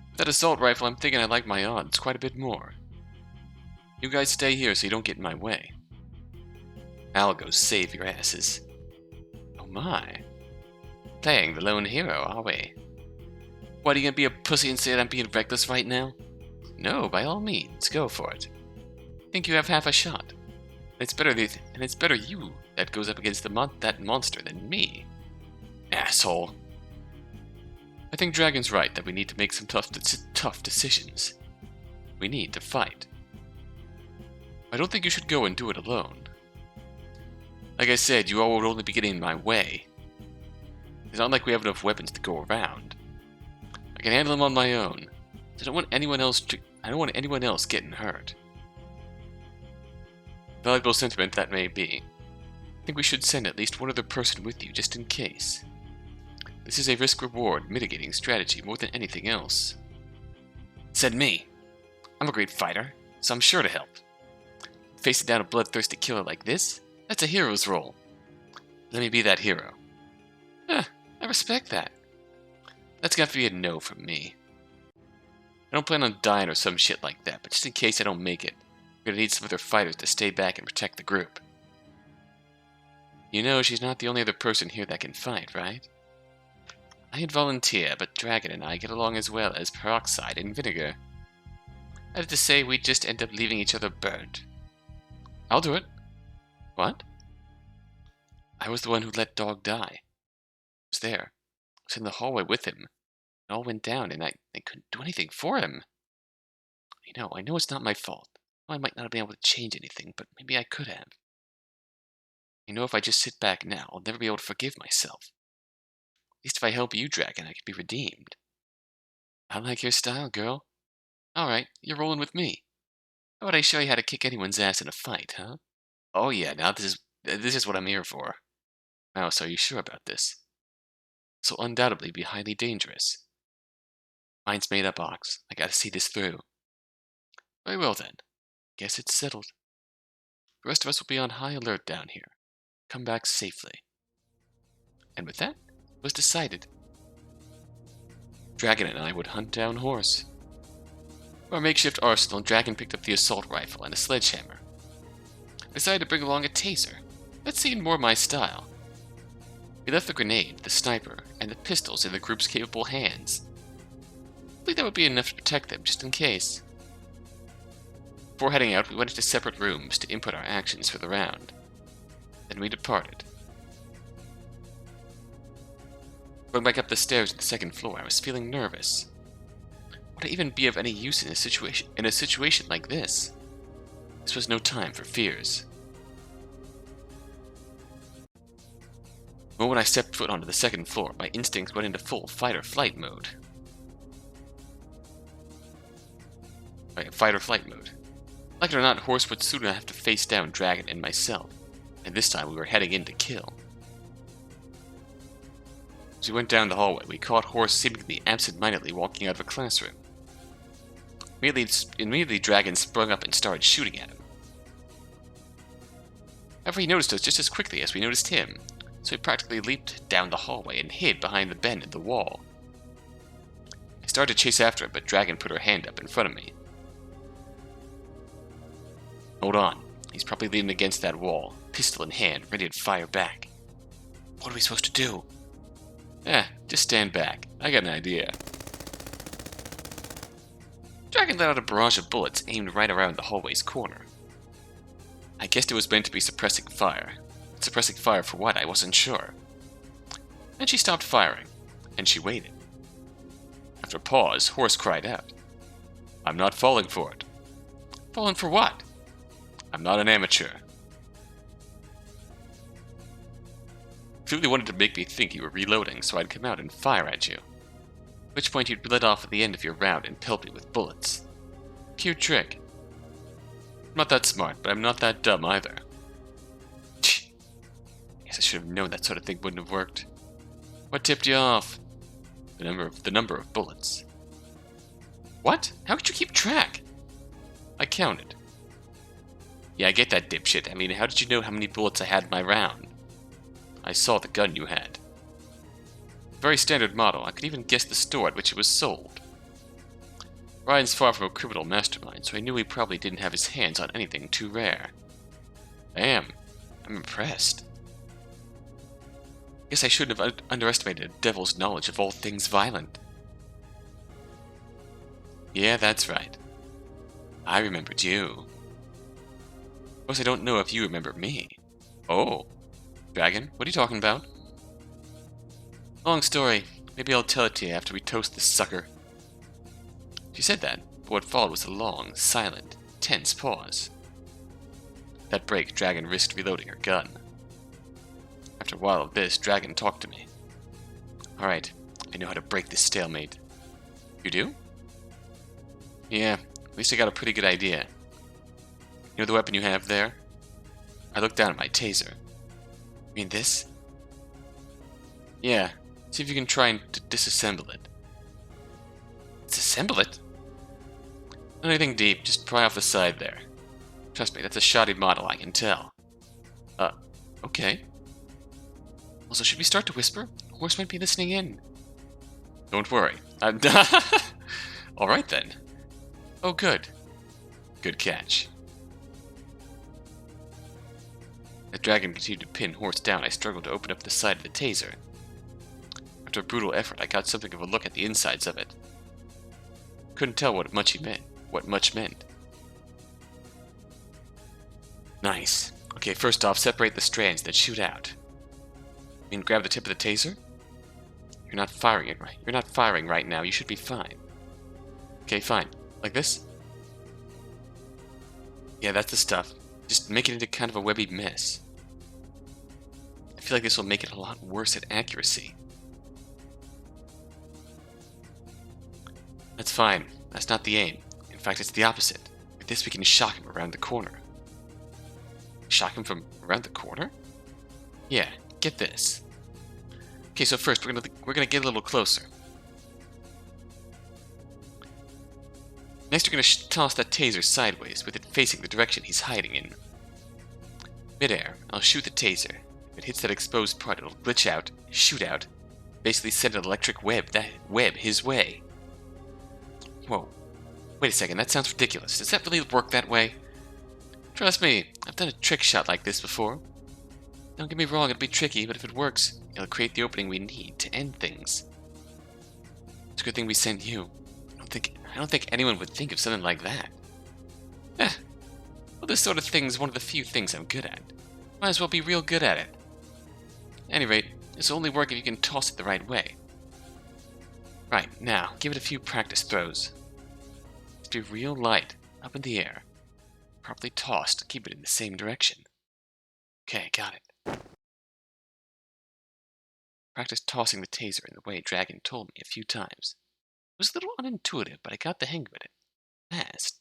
Speaker 1: With that assault rifle, I'm thinking I like my odds quite a bit more. You guys stay here so you don't get in my way. I'll go save your asses. Oh my. Playing the lone hero, are we? What, are you gonna be a pussy and say that I'm being reckless right now? No, by all means, go for it. Think you have half a shot. It's better you that goes up against that monster than me. Asshole. I think Dragon's right that we need to make some tough decisions. We need to fight. I don't think you should go and do it alone. Like I said, you all would only be getting in my way. It's not like we have enough weapons to go around. I can handle them on my own. So I don't want anyone else getting hurt. Valuable sentiment that may be. I think we should send at least one other person with you just in case. This is a risk-reward mitigating strategy more than anything else. Said me. I'm a great fighter, so I'm sure to help. Facing down a bloodthirsty killer like this, that's a hero's role. Let me be that hero. I respect that. That's got to be a no from me. I don't plan on dying or some shit like that, but just in case I don't make it, we're gonna need some other fighters to stay back and protect the group. You know, she's not the only other person here that can fight, right? I'd volunteer, but Dragon and I get along as well as peroxide and vinegar. That is to say, we'd just end up leaving each other burnt. I'll do it. What? I was the one who let Dog die. I was there. I was in the hallway with him. It all went down, and I couldn't do anything for him. I know it's not my fault. I might not have been able to change anything, but maybe I could have. I know if I just sit back now, I'll never be able to forgive myself. At least if I help you, Dragon, I can be redeemed. I like your style, girl. Alright, you're rolling with me. How about I show you how to kick anyone's ass in a fight, huh? Oh yeah, now this is what I'm here for. Mouse, are you sure about this? This will undoubtedly be highly dangerous. Mind's made up, Ox. I gotta see this through. Very well then. Guess it's settled. The rest of us will be on high alert down here. Come back safely. And with that, it was decided. Dragon and I would hunt down Honse. For our makeshift arsenal, Dragon picked up the assault rifle and a sledgehammer. I decided to bring along a taser. That seemed more my style. We left the grenade, the sniper, and the pistols in the group's capable hands. I think that would be enough to protect them, just in case. Before heading out, we went into separate rooms to input our actions for the round. Then we departed. Going back up the stairs to the second floor, I was feeling nervous. Would I even be of any use in a situation like this? This was no time for fears. The moment I stepped foot onto the second floor, my instincts went into full fight-or-flight mode. Fight-or-flight mode. Like it or not, Honse would soon have to face down Dragon and myself, and this time we were heading in to kill. As we went down the hallway, we caught Honse seemingly absent-mindedly walking out of a classroom. Immediately, Dragon sprung up and started shooting at him. However, he noticed us just as quickly as we noticed him, so he practically leaped down the hallway and hid behind the bend in the wall. I started to chase after him, but Dragon put her hand up in front of me. Hold on. He's probably leaning against that wall, pistol in hand, ready to fire back. What are we supposed to do? Just stand back. I got an idea. Dragon let out a barrage of bullets aimed right around the hallway's corner. I guessed it was meant to be suppressing fire. Suppressing fire for what? I wasn't sure. Then she stopped firing, and she waited. After a pause, Honse cried out, "I'm not falling for it." Falling for what? I'm not an amateur. Clearly wanted to make me think you were reloading, so I'd come out and fire at you. At which point you'd be let off at the end of your round and pelt me with bullets. Cute trick. I'm not that smart, but I'm not that dumb either. Guess I should have known that sort of thing wouldn't have worked. What tipped you off? The number of bullets. What? How could you keep track? I counted. Yeah, I get that, dipshit. I mean, how did you know how many bullets I had in my round? I saw the gun you had. Very standard model. I could even guess the store at which it was sold. Ryan's far from a criminal mastermind, so I knew he probably didn't have his hands on anything too rare. I'm impressed. Guess I shouldn't have underestimated a devil's knowledge of all things violent. Yeah, that's right. I remembered you. Of course, I don't know if you remember me. Oh. Dragon, what are you talking about? Long story. Maybe I'll tell it to you after we toast this sucker. She said that, but what followed was a long, silent, tense pause. At that break, Dragon risked reloading her gun. After a while of this, Dragon talked to me. Alright, I know how to break this stalemate. You do? Yeah, at least I got a pretty good idea. You know the weapon you have there? I looked down at my taser. You mean this? Yeah, see if you can try and disassemble it. Disassemble it? Not anything deep, just pry off the side there. Trust me, that's a shoddy model, I can tell. Okay. Also, should we start to whisper? Honse might be listening in. Don't worry. Alright then. Oh, good. Good catch. As Dragon continued to pin Honse down, I struggled to open up the side of the taser. After a brutal effort, I got something of a look at the insides of it. Couldn't tell what much he meant. what much meant. Nice. Okay, first off, separate the strands that shoot out. I mean, grab the tip of the taser? You're not firing it right. You're not firing right now. You should be fine. Okay, fine. Like this? Yeah, that's the stuff. Just make it into kind of a webby mess. I feel like this will make it a lot worse at accuracy. That's fine. That's not the aim. In fact, it's the opposite. With this, we can shock him around the corner. Shock him from around the corner? Yeah, get this. Okay, so first we're gonna get a little closer. Next, we're gonna toss that taser sideways, with it facing the direction he's hiding in. Midair, I'll shoot the taser. If it hits that exposed part, it'll glitch out, shoot out, basically send an electric web his way. Whoa. Wait a second, that sounds ridiculous. Does that really work that way? Trust me, I've done a trick shot like this before. Don't get me wrong, it'll be tricky, but if it works, it'll create the opening we need to end things. It's a good thing we sent you. I don't think anyone would think of something like that. Well, this sort of thing's one of the few things I'm good at. Might as well be real good at it. At any rate, this'll only work if you can toss it the right way. Right, now, give it a few practice throws. Just be real light, up in the air. Properly tossed, keep it in the same direction. Okay, got it. Practice tossing the taser in the way Dragon told me a few times. It was a little unintuitive, but I got the hang of it fast.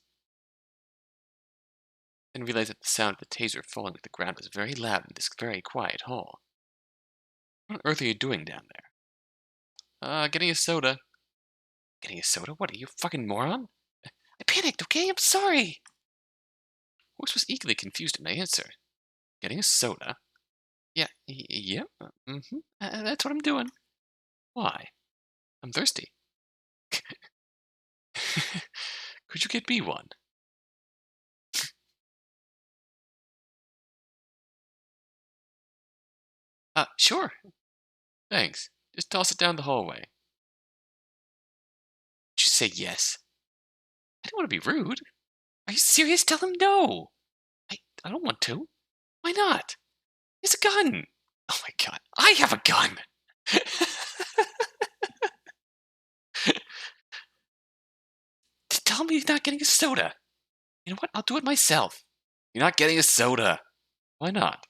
Speaker 1: Then realized that the sound of the taser falling to the ground was very loud in this very quiet hall. What on earth are you doing down there? Getting a soda. Getting a soda? What, are you a fucking moron? I panicked, okay? I'm sorry! Horse was equally confused at my answer. Getting a soda? Yeah, that's what I'm doing. Why? I'm thirsty. Could you get me one? Sure. Thanks. Just toss it down the hallway. Just say yes. I don't want to be rude. Are you serious? Tell him no. I don't want to. Why not? It's a gun. Oh my god. I have a gun. Tell me he's not getting a soda. You know what? I'll do it myself. You're not getting a soda. Why not?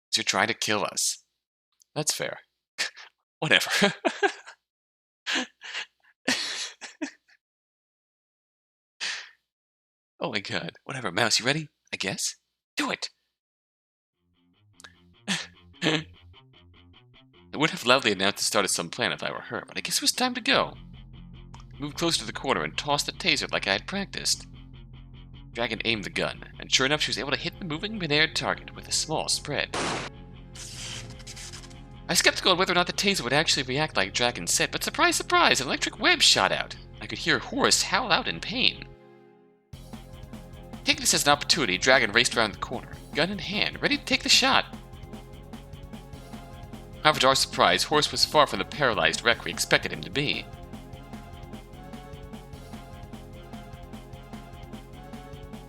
Speaker 1: Because you're trying to kill us. That's fair. Whatever. Oh my god. Whatever. Mouse, you ready? I guess? Do it! I would have loudly announced the start of some plan if I were her, but I guess it was time to go. Moved closer to the corner and tossed the taser like I had practiced. Dragon aimed the gun, and sure enough she was able to hit the moving midair target with a small spread. I was skeptical on whether or not the taser would actually react like Dragon said, but surprise, surprise, an electric web shot out. I could hear Horse howl out in pain. Taking this as an opportunity, Dragon raced around the corner, gun in hand, ready to take the shot. However, to our surprise, Horse was far from the paralyzed wreck we expected him to be.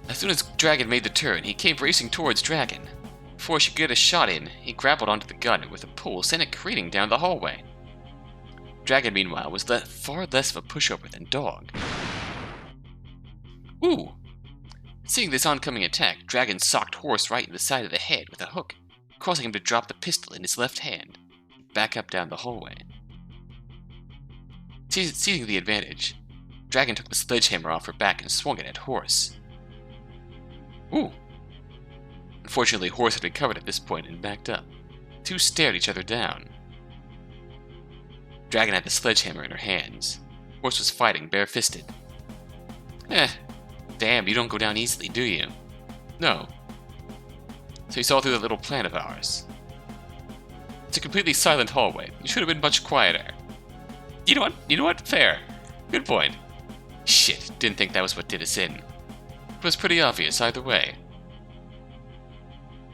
Speaker 1: As soon as Dragon made the turn, he came racing towards Dragon. Before she could get a shot in, he grappled onto the gun and with a pull sent it careening down the hallway. Dragon, meanwhile, was far less of a pushover than Dog. Ooh! Seeing this oncoming attack, Dragon socked Horse right in the side of the head with a hook, causing him to drop the pistol in his left hand, and back up down the hallway. Seizing the advantage, Dragon took the sledgehammer off her back and swung it at Horse. Ooh! Unfortunately, Horse had recovered at this point and backed up. The two stared each other down. Dragon had the sledgehammer in her hands. Horse was fighting bare-fisted. Damn, you don't go down easily, do you? No. So you saw through the little plan of ours. It's a completely silent hallway. It should have been much quieter. You know what? Fair. Good point. Shit, didn't think that was what did us in. It was pretty obvious either way.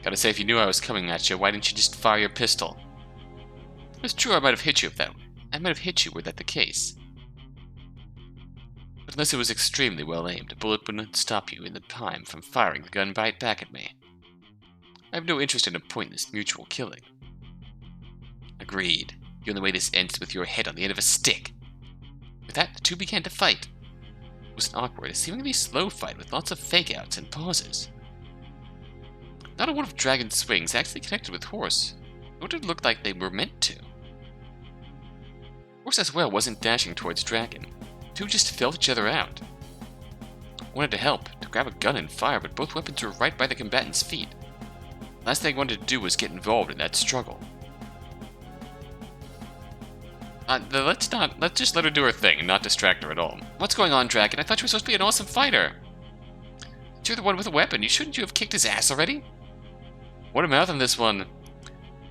Speaker 1: Gotta say, if you knew I was coming at you, why didn't you just fire your pistol? It's true I might have hit you were that the case. Unless it was extremely well aimed, a bullet would not stop you in the time from firing the gun right back at me. I have no interest in a pointless mutual killing. Agreed. The only way this ends is with your head on the end of a stick. With that, the two began to fight. It was an awkward, seemingly slow fight with lots of fake-outs and pauses. Not a one of Dragon's swings actually connected with Horse, nor did it look like they were meant to. Horse as well wasn't dashing towards Dragon. The two just felt each other out. I wanted to help, to grab a gun and fire, but both weapons were right by the combatant's feet. The last thing I wanted to do was get involved in that struggle. Let's just let her do her thing and not distract her at all. What's going on, Dragon? I thought you were supposed to be an awesome fighter. You're the one with a weapon. Shouldn't you have kicked his ass already? What a mouth on this one.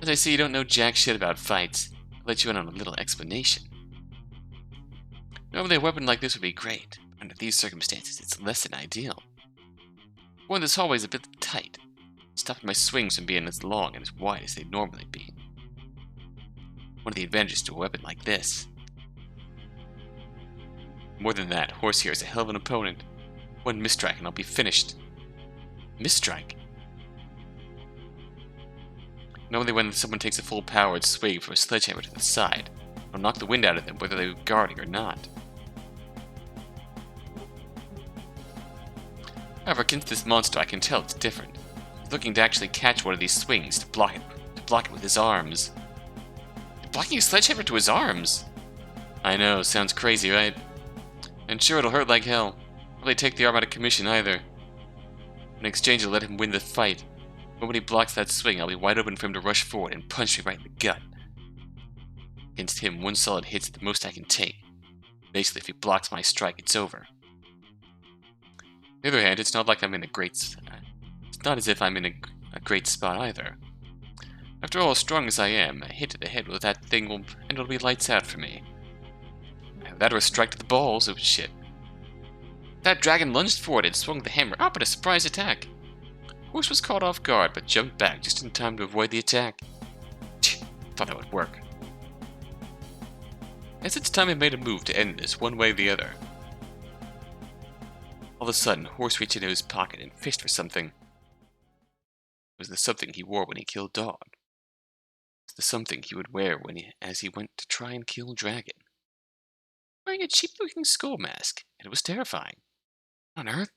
Speaker 1: As I see, you don't know jack shit about fights. I'll let you in on a little explanation. Normally a weapon like this would be great. Under these circumstances, it's less than ideal. One, this hallway is a bit tight, stopping my swings from being as long and as wide as they'd normally be. One of the advantages to a weapon like this. More than that, Horse here is a hell of an opponent. One misstrike and I'll be finished. Misstrike? Normally when someone takes a full powered swing from a sledgehammer to the side, it'll knock the wind out of them whether they're guarding or not. However, against this monster I can tell it's different. He's looking to actually catch one of these swings to block it with his arms. Blocking a sledgehammer to his arms? I know, sounds crazy, right? And sure, it'll hurt like hell. Probably take the arm out of commission either. In exchange, I'll let him win the fight. But when he blocks that swing, I'll be wide open for him to rush forward and punch me right in the gut. Against him, one solid hit's the most I can take. Basically, if he blocks my strike, it's over. On the other hand, it's not like I'm in a great... It's not as if I'm in a great spot either. After all, as strong as I am, a hit to the head with that thing and it'll be lights out for me. That or a strike to the balls, oh shit. That dragon lunged forward and swung the hammer up at a surprise attack. Horse was caught off guard, but jumped back just in time to avoid the attack. Thought that would work. As it's time I made a move to end this one way or the other. All of a sudden, Horse reached into his pocket and fished for something. It was the something he wore when he killed Dog. The something he would wear as he went to try and kill Dragon. Wearing a cheap-looking skull mask, and it was terrifying. What on earth?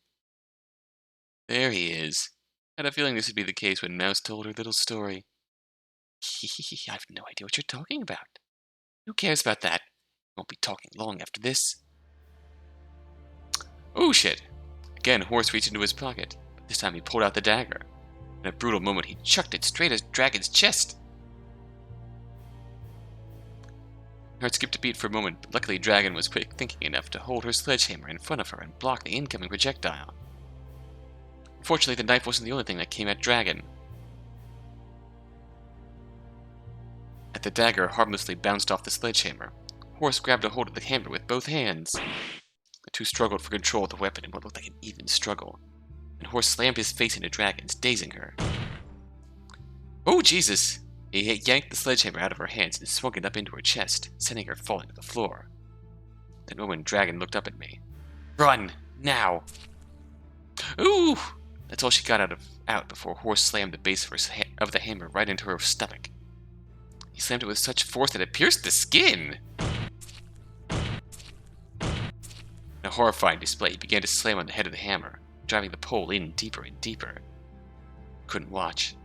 Speaker 1: There he is. I had a feeling this would be the case when Mouse told her little story. I have no idea what you're talking about. Who cares about that? Won't be talking long after this. Oh shit! Again, Horse reached into his pocket, but this time he pulled out the dagger. In a brutal moment, he chucked it straight at Dragon's chest. Her heart skipped a beat for a moment, but luckily Dragon was quick thinking enough to hold her sledgehammer in front of her and block the incoming projectile. Unfortunately, the knife wasn't the only thing that came at Dragon. As the dagger harmlessly bounced off the sledgehammer, Horse grabbed a hold of the hammer with both hands. The two struggled for control of the weapon in what looked like an even struggle, and Horse slammed his face into Dragon's, dazing her. Oh, Jesus! He yanked the sledgehammer out of her hands and swung it up into her chest, sending her falling to the floor. That moment, Dragon looked up at me. Run! Now! Ooh! That's all she got out before Horse slammed the base of the hammer right into her stomach. He slammed it with such force that it pierced the skin! In a horrifying display, he began to slam on the head of the hammer, driving the pole in deeper and deeper. Couldn't watch.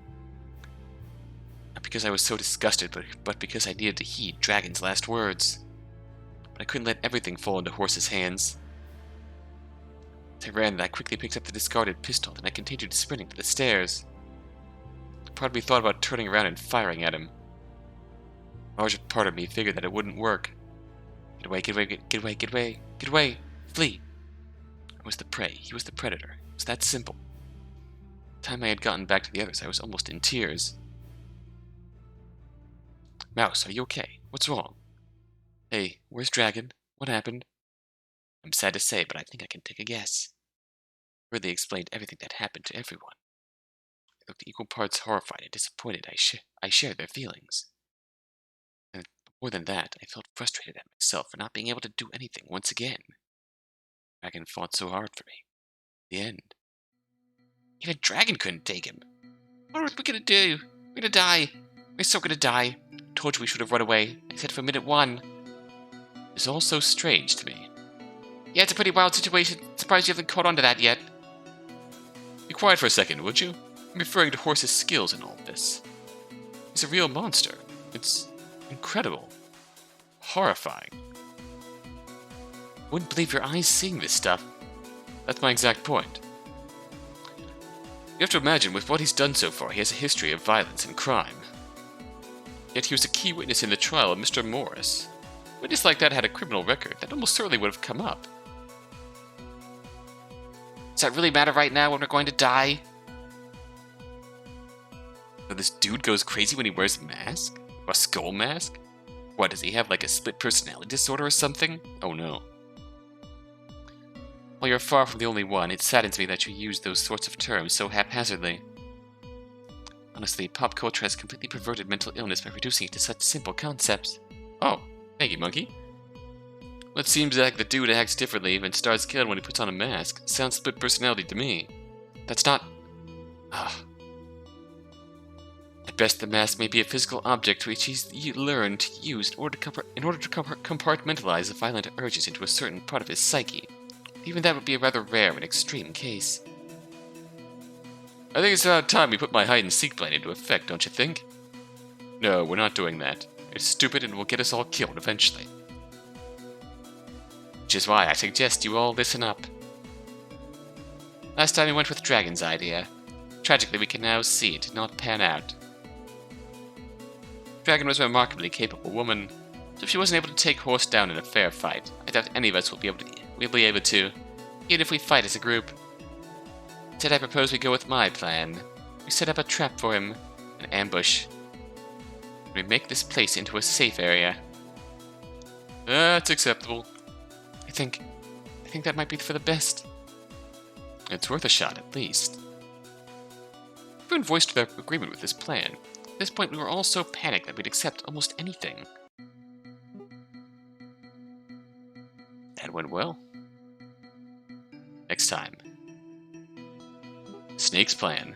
Speaker 1: Not because I was so disgusted, but because I needed to heed Dragon's last words. But I couldn't let everything fall into Horse's hands. As I ran, I quickly picked up the discarded pistol, and I continued sprinting to the stairs. Part of me thought about turning around and firing at him. A larger part of me figured that it wouldn't work. Get away, get away, get away, get away, get away, flee! I was the prey, he was the predator. It was that simple. By the time I had gotten back to the others, I was almost in tears. Mouse, are you okay? What's wrong? Hey, where's Dragon? What happened? I'm sad to say, but I think I can take a guess. Really explained everything that happened to everyone. They looked equal parts horrified and disappointed. I shared their feelings. And more than that, I felt frustrated at myself for not being able to do anything once again. Dragon fought so hard for me. The end. Even Dragon couldn't take him. What are we gonna do? We're gonna die. We're so gonna die. Told you we should have run away, except for minute 1. It's all so strange to me. Yeah, it's a pretty wild situation. Surprised you haven't caught on to that yet. Be quiet for a second, would you? I'm referring to Honse's skills in all this. He's a real monster. It's incredible. Horrifying. Wouldn't believe your eyes seeing this stuff. That's my exact point. You have to imagine, with what he's done so far, he has a history of violence and crime. Yet he was a key witness in the trial of Mr. Morris. A witness like that had a criminal record that almost certainly would have come up. Does that really matter right now when we're going to die? So this dude goes crazy when he wears a mask? A skull mask? What, does he have like a split personality disorder or something? Oh no. While you're far from the only one, it saddens me that you use those sorts of terms so haphazardly. Honestly, pop culture has completely perverted mental illness by reducing it to such simple concepts. Oh, thank you, monkey. Well, it seems like the dude acts differently and starts killing when he puts on a mask. Sounds split personality to me. That's not... At best, the mask may be a physical object which he's learned to use in order to compartmentalize the violent urges into a certain part of his psyche. Even that would be a rather rare and extreme case. I think it's about time we put my hide-and-seek plan into effect, don't you think? No, we're not doing that. It's stupid and will get us all killed eventually. Which is why I suggest you all listen up. Last time we went with Dragon's idea. Tragically, we can now see it did not pan out. Dragon was a remarkably capable woman, so if she wasn't able to take Honse down in a fair fight, I doubt any of us will be able to, even if we fight as a group. Instead, I propose we go with my plan. We set up a trap for him, an ambush. We make this place into a safe area. That's acceptable. I think that might be for the best. It's worth a shot, at least. Everyone voiced their agreement with this plan. At this point, we were all so panicked that we'd accept almost anything. That went well. Next time. Snake's plan.